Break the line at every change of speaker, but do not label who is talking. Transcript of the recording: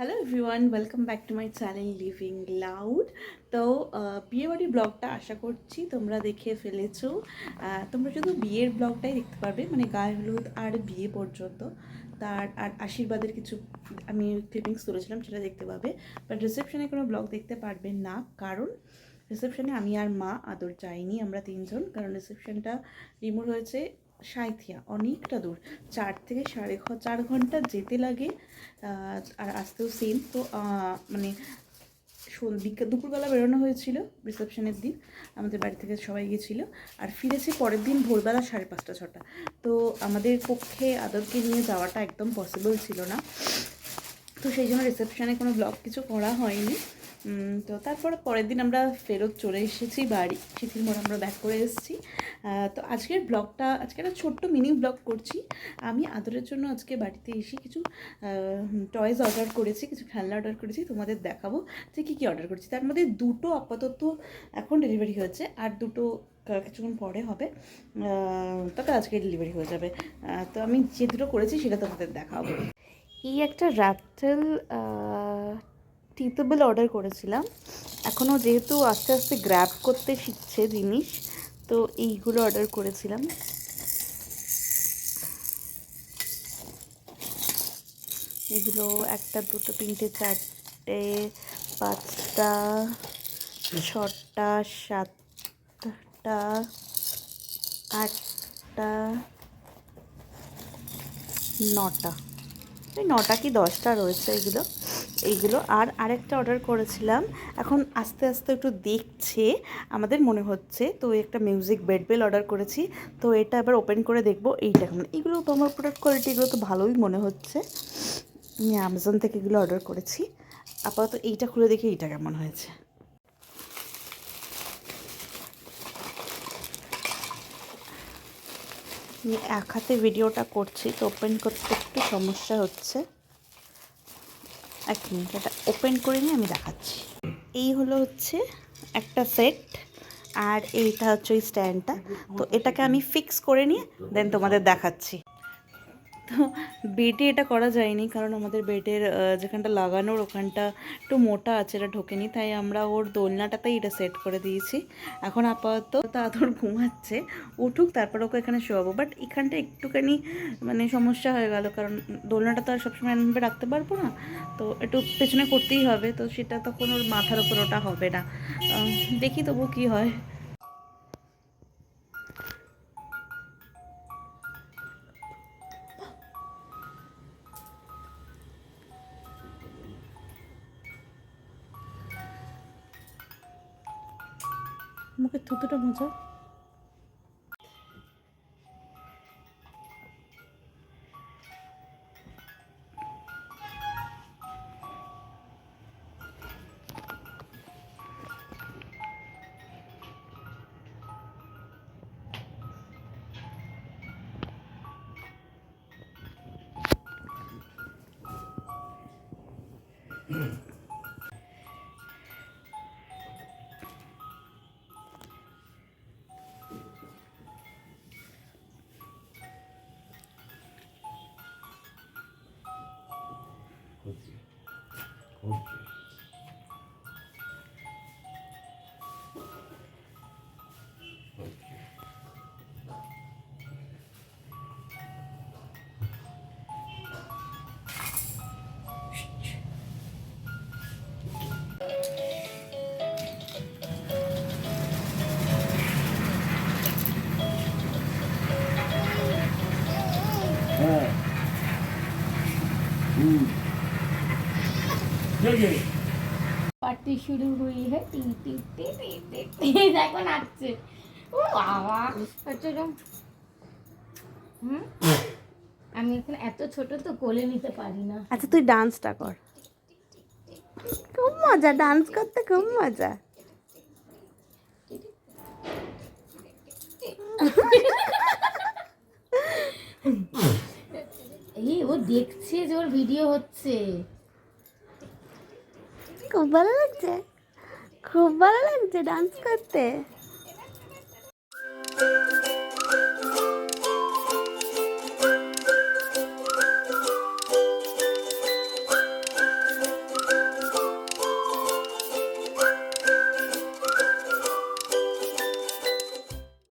Hello everyone, welcome back to my channel living loud. তো বিয়েবাড়ির ব্লগটা আশা করছি তোমরা দেখে ফেলেছো। তোমরা শুধু বিয়ের ব্লগটাই দেখতে পারবে, মানে গায়ে হলুদ আর বিয়ে পর্যন্ত, তার আর আশীর্বাদের কিছু আমি ক্লিপিংস তুলেছিলাম সেটা দেখতে পাবে। বাট রিসেপশনে কোনো ব্লগ দেখতে পারবে না, কারণ রিসেপশনে আমি আর মা আদর যাইনি, আমরা তিনজন। কারণ রিসেপশনটা রিমুভ হয়েছে সাঁইথিয়া, অনেকটা দূর, 4 থেকে 4.5 ঘন্টা যেতে লাগে, আর আসতেও সেম। তো মানে দুপুরবেলা বেরোনো হয়েছিল রিসেপশনের দিন, আমাদের বাড়ি থেকে সবাই গিয়েছিলো, আর ফিরেছে পরের দিন ভোরবেলা 5:30-6টা। তো আমাদের পক্ষে আদরকে নিয়ে যাওয়াটা একদম পসিবল ছিল না, তো সেই জন্য রিসেপশনে কোনো ব্লগ কিছু করা হয়নি। তো তারপর পরের দিন আমরা ফেরত চলে এসেছি বাড়ি, শিথির মোড় আমরা ব্যাক করে এসেছি। তো আজকের ব্লগটা, আজকে একটা ছোট্ট মিনি ব্লগ করছি। আমি আদরের জন্য আজকে বাড়িতে এসে কিছু টয়েস অর্ডার করেছি, কিছু খেলনা অর্ডার করেছি, তোমাদের দেখাবো যে কী কী অর্ডার করেছি। তার মধ্যে 2টো আপাতত এখন ডেলিভারি হয়েছে, আর 2টো কিছুক্ষণ পরে হবে, তবে আজকে ডেলিভারি হয়ে যাবে। তো আমি যে 2টো করেছি সেটা তোমাদের দেখাবো। এই একটা র্যাপটেল টিতেবল অর্ডার করেছিলাম, এখনও যেহেতু আস্তে আস্তে গ্র্যাব করতে শিখছে জিনিস, তো এইগুলো অর্ডার করেছিলাম। এগুলো 1টা 2টো 3টে 4টে 5টা 6টা 7টা 8টা 9টা, 9টা কি 10টা রয়েছে এইগুলো। আর আরেকটা অর্ডার করেছিলাম, এখন আস্তে আস্তে একটু দেখছে আমাদের মনে হচ্ছে। তো একটা মিউজিক বেডবেল অর্ডার করেছি, তো এটা এবার ওপেন করে দেখবো এইটা কেমন। এগুলো তোমার প্রোডাক্ট কোয়ালিটি এগুলো তো ভালোই মনে হচ্ছে, আমি অ্যামাজন থেকে এগুলো অর্ডার করেছি। আপাতত এইটা খুলে দেখি এইটা কেমন হয়েছে। আমি এক হাতে ভিডিওটা করছি, তো ওপেন করতে একটু সমস্যা হচ্ছে। 1 মিনিট, এটা ওপেন করে নিয়ে আমি দেখাচ্ছি। এই হচ্ছে একটা সেট, আর এইটা হচ্ছে ওই স্ট্যান্ডটা। তো এটাকে আমি ফিক্স করে নিয়ে দেন তোমাদের দেখাচ্ছি। তো বেডে এটা করা যায়নি, কারণ আমাদের বেডের যেখানটা লাগানোর ওখানটা একটু মোটা আছে, এটা ঢোকেনি, তাই আমরা ওর দোলনাটাতেই এটা সেট করে দিয়েছি। এখন আপাতত আদর ঘুমাচ্ছে, উঠুক তারপর ওকে এখানে শোয়াবো। বাট এখানটা একটুখানি মানে সমস্যা হয়ে গেল, কারণ দোলনাটা তো আর সবসময় এমনভাবে রাখতে পারবো না, তো একটু পেছনে করতেই হবে, তো সেটা তখন ওর মাথার ওপর ওটা হবে না। দেখি তবু কী হয়। মুখে থুতুটা মোজা।
पार्टी शुरू हुई है T T T T T T देखो नाचছে ও বাবা আচ্ছা আমি এখন এত ছোট তো কোলে নিতে পারি না।
আচ্ছা তুই ডান্সটা কর, খুব মজা, ডান্স করতে খুব মজা।
এই ও দেখছে যে ওর ভিডিও হচ্ছে,
খুব ভালো লাগছে, খুব ভালো লাগছে ডান্স করতে।